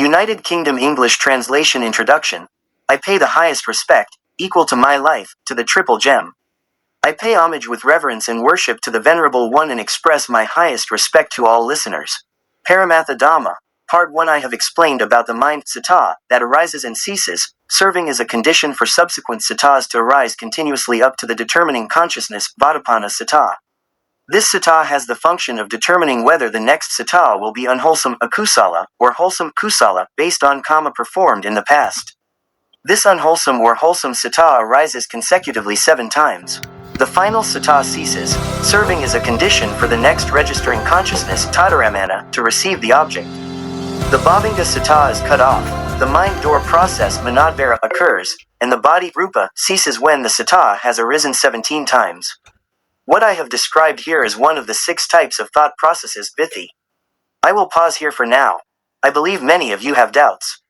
United Kingdom English Translation Introduction. I pay the highest respect, equal to my life, to the Triple Gem. I pay homage with reverence and worship to the Venerable One and express my highest respect to all listeners. PARAMATHA Dhamma. Part 1. I have explained about the mind sattva that arises and ceases, serving as a condition for subsequent sattas to arise continuously up to the determining consciousness Vadapana sattva. This sattva has the function of determining whether the next sattva will be unwholesome akusala or wholesome kusala based on karma performed in the past. This unwholesome or wholesome sattva arises consecutively 7 times. The final sattva ceases, serving as a condition for the next registering consciousness tadaramana to receive the object. The bhavinga sattva is cut off, the mind door process manadvara occurs, and the body rupa ceases when the sattva has arisen 17 times. What I have described here is one of the 6 types of thought processes vithi. I will pause here for now. I believe many of you have doubts.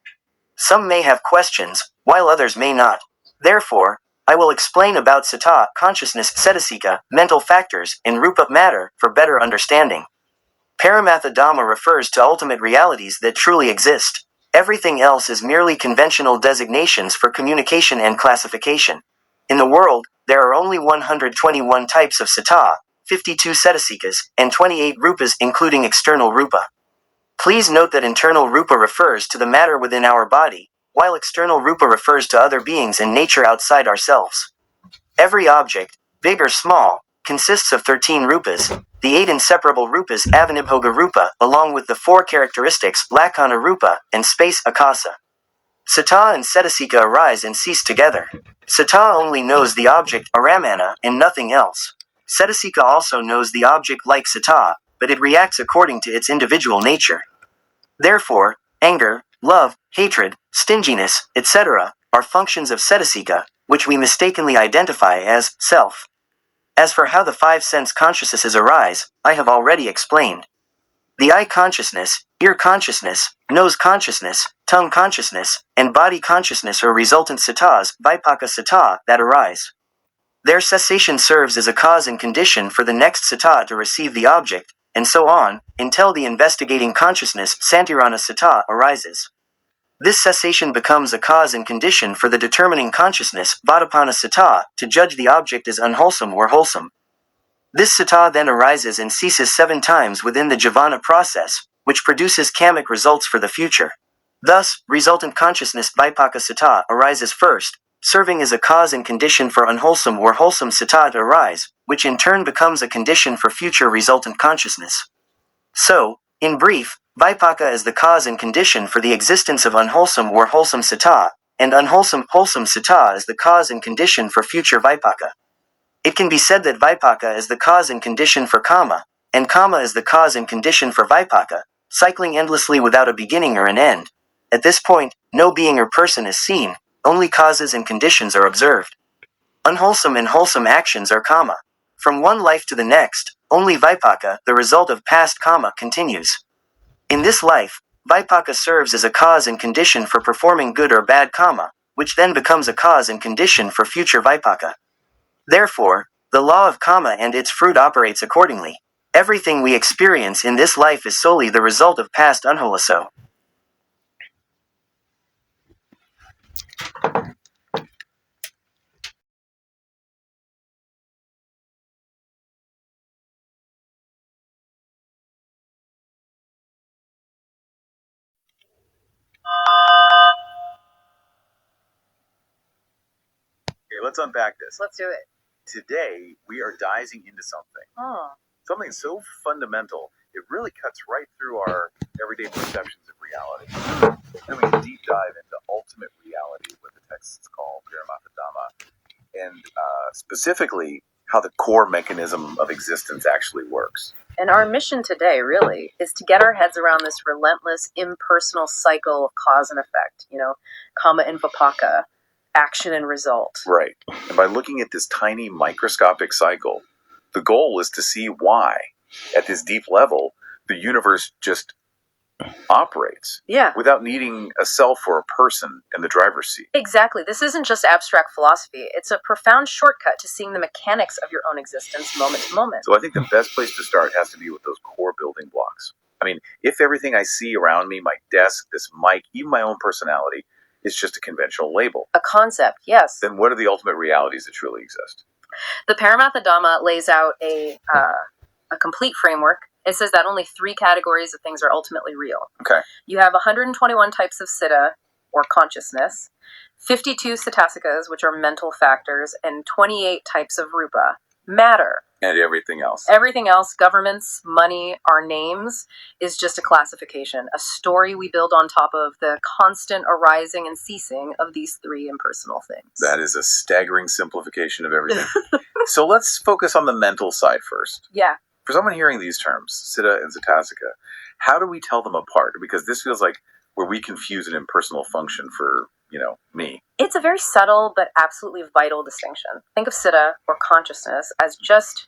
Some may have questions, while others may not. Therefore, I will explain about sattva, consciousness, cetasika, mental factors, and rupa matter for better understanding. Paramatha Dhamma refers to ultimate realities that truly exist. Everything else is merely conventional designations for communication and classification. In the world, there are only 121 types of sattva, 52 cetasikas, and 28 rupas including external rupa. Please note that internal rupa refers to the matter within our body, while external rupa refers to other beings and nature outside ourselves. Every object, big or small, consists of 13 rupas, the 8 inseparable rupas avanibhoga rupa, along with the 4 characteristics lakkhana rupa and space akasa. Sattva and cetasika arise and cease together. Sattva only knows the object aramana and nothing else. Cetasika also knows the object like sattva, but it reacts according to its individual nature. Therefore, anger, love, hatred, stinginess, etc., are functions of cetasika, which we mistakenly identify as self. As for how the 5 sense consciousnesses arise, I have already explained. The eye consciousness, ear consciousness, nose consciousness, tongue consciousness, and body consciousness are resultant sattas, vipaka sattva, that arise. Their cessation serves as a cause and condition for the next sattva to receive the object, and so on, until the investigating consciousness, santirana sattva, arises. This cessation becomes a cause and condition for the determining consciousness, vadapana sattva, to judge the object as unwholesome or wholesome. This sattva then arises and ceases 7 times within the jivana process, which produces kamic results for the future. Thus, resultant consciousness vipaka sattva arises first, serving as a cause and condition for unwholesome or wholesome sattva to arise, which in turn becomes a condition for future resultant consciousness. So, in brief, vipaka is the cause and condition for the existence of unwholesome or wholesome sattva, and unwholesome wholesome sattva is the cause and condition for future vipaka. It can be said that vipaka is the cause and condition for kama, and kama is the cause and condition for vipaka, cycling endlessly without a beginning or an end. At this point, no being or person is seen, only causes and conditions are observed. Unwholesome and wholesome actions are kama. From one life to the next, only vipaka, the result of past kama, continues. In this life, vipaka serves as a cause and condition for performing good or bad kama, which then becomes a cause and condition for future vipaka. Therefore, the law of kama and its fruit operates accordingly. Everything we experience in this life is solely the result of past unwholesome. Okay, let's unpack this. Let's do it. Today, we are diving into something so fundamental, it really cuts right through our everyday perceptions of reality. Then we can deep dive into ultimate reality, what the text is called, Paramatha Dhamma, and specifically how the core mechanism of existence actually works. And our mission today, really, is to get our heads around this relentless, impersonal cycle of cause and effect, karma and vipaka, action and result. Right. And by looking at this tiny microscopic cycle, the goal is to see why, at this deep level, the universe just operates. Yeah. Without needing a self or a person in the driver's seat. Exactly. This isn't just abstract philosophy. It's a profound shortcut to seeing the mechanics of your own existence moment to moment. So I think the best place to start has to be with those core building blocks. I mean, if everything I see around me, my desk, this mic, even my own personality, is just a conventional label, A concept, yes. then what are the ultimate realities that truly exist? The Paramatha Dhamma lays out a complete framework. It says that only 3 categories of things are ultimately real. Okay. You have 121 types of citta, or consciousness, 52 citasikas, which are mental factors, and 28 types of rupa, matter. And everything else. Everything else, governments, money, our names, is just a classification, a story we build on top of the constant arising and ceasing of these 3 impersonal things. That is a staggering simplification of everything. So let's focus on the mental side first. Yeah. For someone hearing these terms, citta and citasika, how do we tell them apart? Because this feels like where we confuse an impersonal function for, me. It's a very subtle but absolutely vital distinction. Think of citta, or consciousness, as just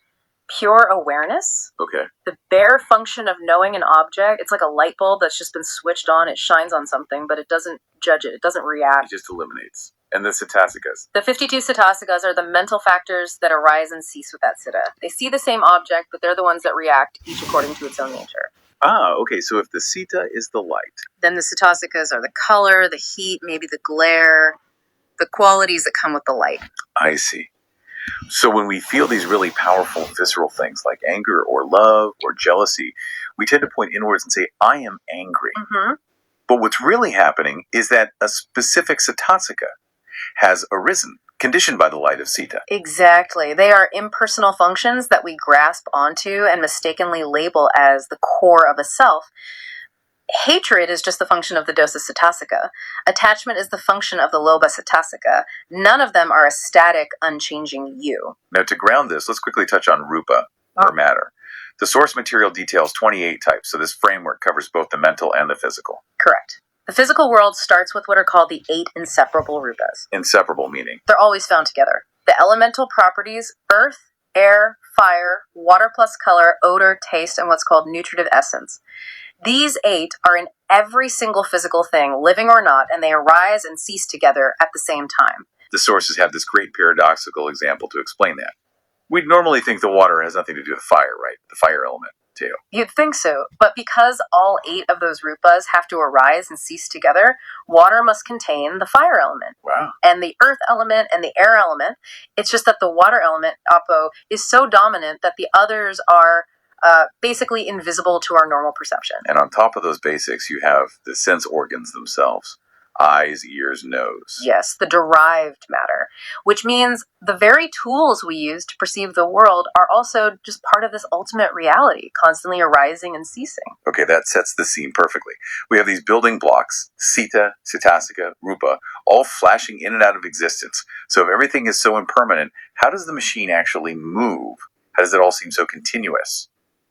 pure awareness. Okay. The bare function of knowing an object. It's like a light bulb that's just been switched on. It shines on something, but it doesn't judge it. It doesn't react. It just eliminates. And the citasikas. The 52 citasikas are the mental factors that arise and cease with that citta. They see the same object, but they're the ones that react, each according to its own nature. Ah, okay. So if the citta is the light. Then the citasikas are the color, the heat, maybe the glare, the qualities that come with the light. I see. So when we feel these really powerful visceral things like anger or love or jealousy, we tend to point inwards and say, I am angry. Mm-hmm. But what's really happening is that a specific citasika has arisen, conditioned by the light of citta. Exactly. They are impersonal functions that we grasp onto and mistakenly label as the core of a self. Hatred is just the function of the dosa citasika. Attachment is the function of the lobha citasika. None of them are a static, unchanging you. Now, to ground this, let's quickly touch on rupa, or matter. The source material details 28 types, so this framework covers both the mental and the physical. Correct. The physical world starts with what are called the 8 inseparable rupas. Inseparable meaning? They're always found together. The elemental properties, earth, air, fire, water plus color, odor, taste, and what's called nutritive essence. These 8 are in every single physical thing, living or not, and they arise and cease together at the same time. The sources have this great paradoxical example to explain that. We'd normally think the water has nothing to do with fire, right? The fire element, too. You'd think so, but because all 8 of those rupas have to arise and cease together, water must contain the fire element. Wow. And the earth element and the air element. It's just that the water element, Apo, is so dominant that the others are basically invisible to our normal perception. And on top of those basics, you have the sense organs themselves. Eyes, ears, nose. Yes, the derived matter, which means the very tools we use to perceive the world are also just part of this ultimate reality, constantly arising and ceasing. Okay, that sets the scene perfectly. We have these building blocks, citta, citasika, rupa, all flashing in and out of existence. So if everything is so impermanent, how does the machine actually move? How does it all seem so continuous?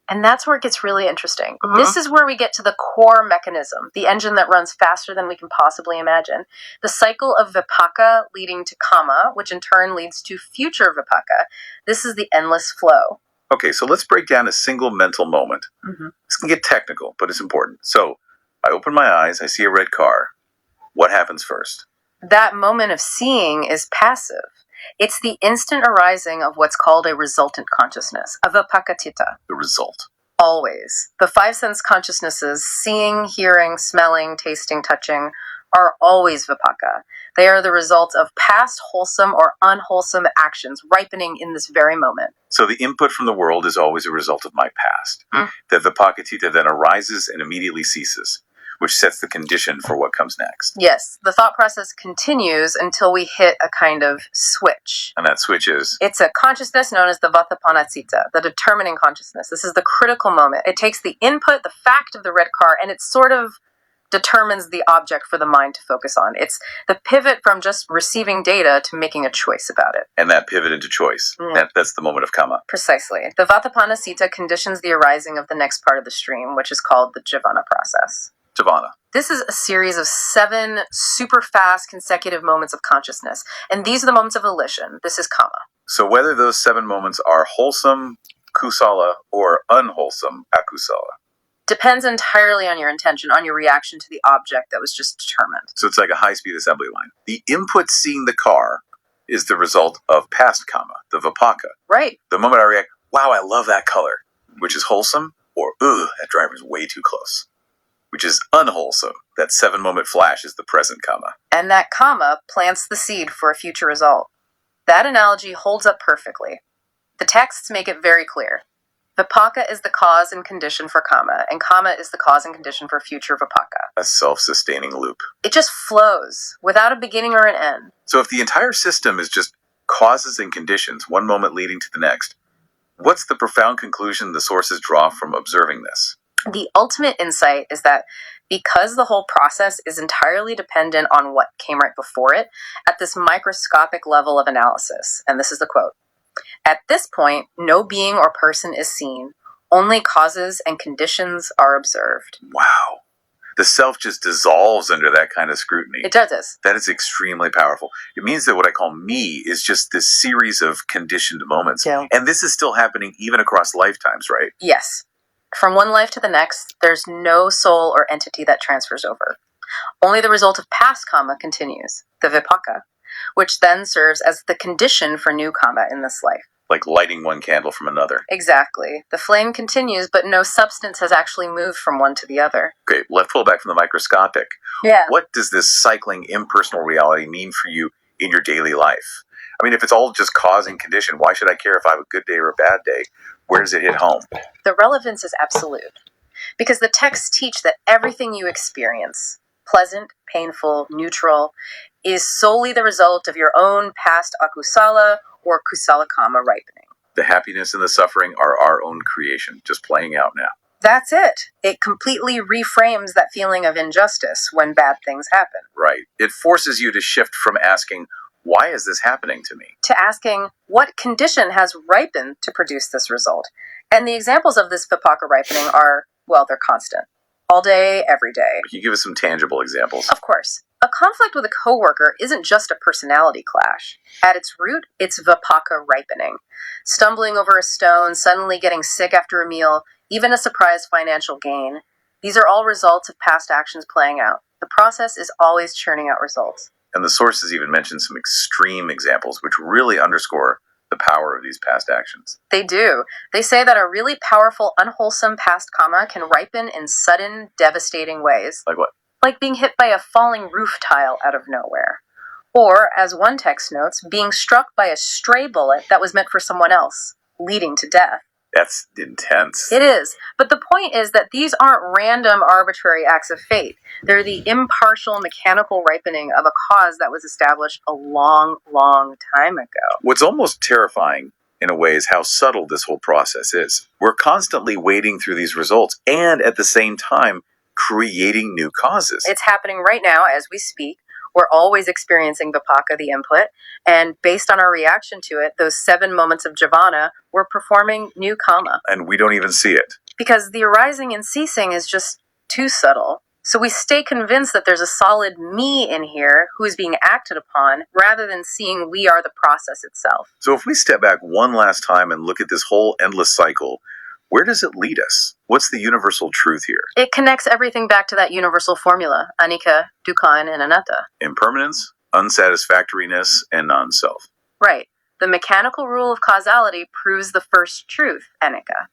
And that's where it gets really interesting. This is where we get to the core mechanism, the engine that runs faster than we can possibly imagine. The cycle of vipaka leading to kama, which in turn leads to future vipaka. This is the endless flow. Okay, so let's break down a single mental moment. This can get technical, but it's important. So, I open my eyes, I see a red car. What happens first? That moment of seeing is passive. It's the instant arising of what's called a resultant consciousness, a vipakatita. The result. Always. The 5 sense consciousnesses, seeing, hearing, smelling, tasting, touching, are always vipaka. They are the result of past wholesome or unwholesome actions ripening in this very moment. So the input from the world is always a result of my past. The vipakatita then arises and immediately ceases, which sets the condition for what comes next. Yes, the thought process continues until we hit a kind of switch. And that switch is? It's a consciousness known as the Vatapanacitta, the determining consciousness. This is the critical moment. It takes the input, the fact of the red car, and it sort of determines the object for the mind to focus on. It's the pivot from just receiving data to making a choice about it. And that pivot into choice. That's the moment of kama. Precisely. The Vatapanacitta conditions the arising of the next part of the stream, which is called the Jivana process. Javana. This is a series of 7 super fast consecutive moments of consciousness. And these are the moments of volition. This is kama. So whether those 7 moments are wholesome, kusala, or unwholesome, akusala. Depends entirely on your intention, on your reaction to the object that was just determined. So it's like a high-speed assembly line. The input seeing the car is the result of past kama, the vipaka. Right. The moment I react, wow, I love that color, which is wholesome, or ugh, that driver's way too close, which is unwholesome. That 7-moment flash is the present comma. And that comma plants the seed for a future result. That analogy holds up perfectly. The texts make it very clear. Vipaka is the cause and condition for kama, and kama is the cause and condition for future vipaka. A self-sustaining loop. It just flows, without a beginning or an end. So if the entire system is just causes and conditions, one moment leading to the next, what's the profound conclusion the sources draw from observing this? The ultimate insight is that because the whole process is entirely dependent on what came right before it, at this microscopic level of analysis, and this is the quote, "At this point, no being or person is seen. Only causes and conditions are observed." Wow. The self just dissolves under that kind of scrutiny. It does. That is extremely powerful. It means that what I call me is just this series of conditioned moments. Yeah. And this is still happening even across lifetimes, right? Yes. From one life to the next, there's no soul or entity that transfers over. Only the result of past karma continues, the vipaka, which then serves as the condition for new karma in this life. Like lighting one candle from another. Exactly. The flame continues, but no substance has actually moved from one to the other. Okay, let's pull back from the microscopic. Yeah. What does this cycling impersonal reality mean for you in your daily life? I mean, if it's all just cause and condition, why should I care if I have a good day or a bad day? Where does it hit home? The relevance is absolute. Because the texts teach that everything you experience, pleasant, painful, neutral, is solely the result of your own past akusala or kusala karma ripening. The happiness and the suffering are our own creation, just playing out now. That's it. It completely reframes that feeling of injustice when bad things happen. Right. It forces you to shift from asking, why is this happening to me? To asking, what condition has ripened to produce this result? And the examples of this vipaka ripening are, well, they're constant. All day, every day. Can you give us some tangible examples? Of course. A conflict with a coworker isn't just a personality clash. At its root, it's vipaka ripening. Stumbling over a stone, suddenly getting sick after a meal, even a surprise financial gain. These are all results of past actions playing out. The process is always churning out results. And the sources even mention some extreme examples which really underscore the power of these past actions. They do. They say that a really powerful, unwholesome past karma can ripen in sudden, devastating ways. Like what? Like being hit by a falling roof tile out of nowhere. Or, as one text notes, being struck by a stray bullet that was meant for someone else, leading to death. That's intense. It is. But the point is that these aren't random, arbitrary acts of fate. They're the impartial, mechanical ripening of a cause that was established a long, long time ago. What's almost terrifying, in a way, is how subtle this whole process is. We're constantly wading through these results, and at the same time, creating new causes. It's happening right now as we speak. We're always experiencing vipaka, the input, and based on our reaction to it, those 7 moments of jhana, we're performing new karma. And we don't even see it. Because the arising and ceasing is just too subtle. So we stay convinced that there's a solid me in here who is being acted upon, rather than seeing we are the process itself. So if we step back one last time and look at this whole endless cycle, where does it lead us? What's the universal truth here? It connects everything back to that universal formula, anicca, dukkha, and anatta. Impermanence, unsatisfactoriness, and non-self. Right. The mechanical rule of causality proves the first truth, anicca.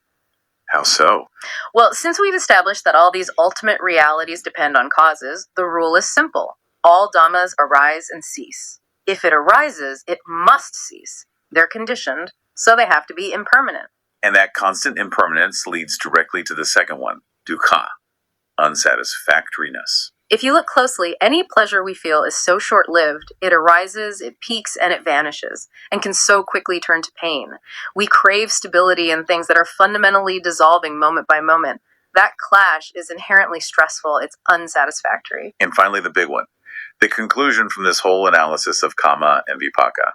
How so? Well, since we've established that all these ultimate realities depend on causes, the rule is simple. All dhammas arise and cease. If it arises, it must cease. They're conditioned, so they have to be impermanent. And that constant impermanence leads directly to the second one, dukkha, unsatisfactoriness. If you look closely, any pleasure we feel is so short-lived, it arises, it peaks, and it vanishes, and can so quickly turn to pain. We crave stability in things that are fundamentally dissolving moment by moment. That clash is inherently stressful, it's unsatisfactory. And finally, the big one, the conclusion from this whole analysis of kama and vipaka,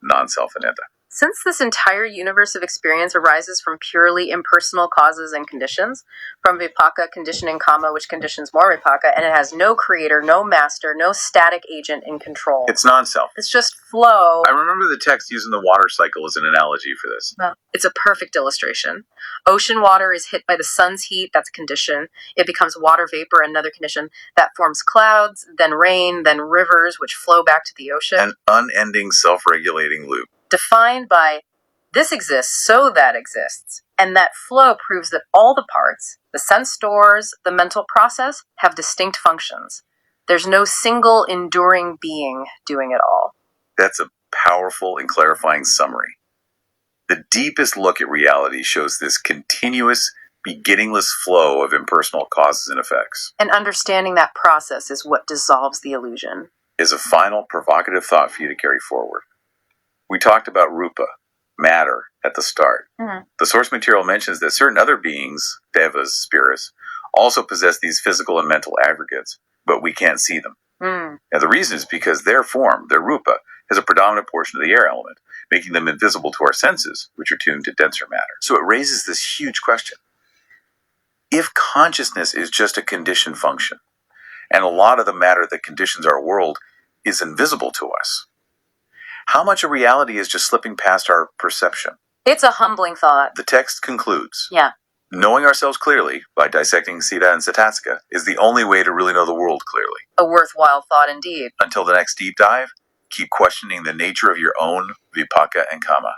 non-self anatta. Since this entire universe of experience arises from purely impersonal causes and conditions, from vipaka conditioning kama, which conditions more vipaka, and it has no creator, no master, no static agent in control. It's non-self. It's just flow. I remember the text using the water cycle as an analogy for this. It's a perfect illustration. Ocean water is hit by the sun's heat, that's a condition. It becomes water vapor, another condition. That forms clouds, then rain, then rivers, which flow back to the ocean. An unending self-regulating loop. Defined by, this exists, so that exists. And that flow proves that all the parts, the sense doors, the mental process, have distinct functions. There's no single enduring being doing it all. That's a powerful and clarifying summary. The deepest look at reality shows this continuous, beginningless flow of impersonal causes and effects. And understanding that process is what dissolves the illusion. Is a final provocative thought for you to carry forward. We talked about rupa, matter, at the start. Mm-hmm. The source material mentions that certain other beings, devas, spirits, also possess these physical and mental aggregates, but we can't see them. Now the reason is because their form, their rupa, has a predominant portion of the air element, making them invisible to our senses, which are tuned to denser matter. So it raises this huge question. If consciousness is just a conditioned function, and a lot of the matter that conditions our world is invisible to us, how much of reality is just slipping past our perception? It's a humbling thought. The text concludes, Yeah. knowing ourselves clearly by dissecting Siddha and Satasika is the only way to really know the world clearly. A worthwhile thought indeed. Until the next deep dive, keep questioning the nature of your own vipaka and kama.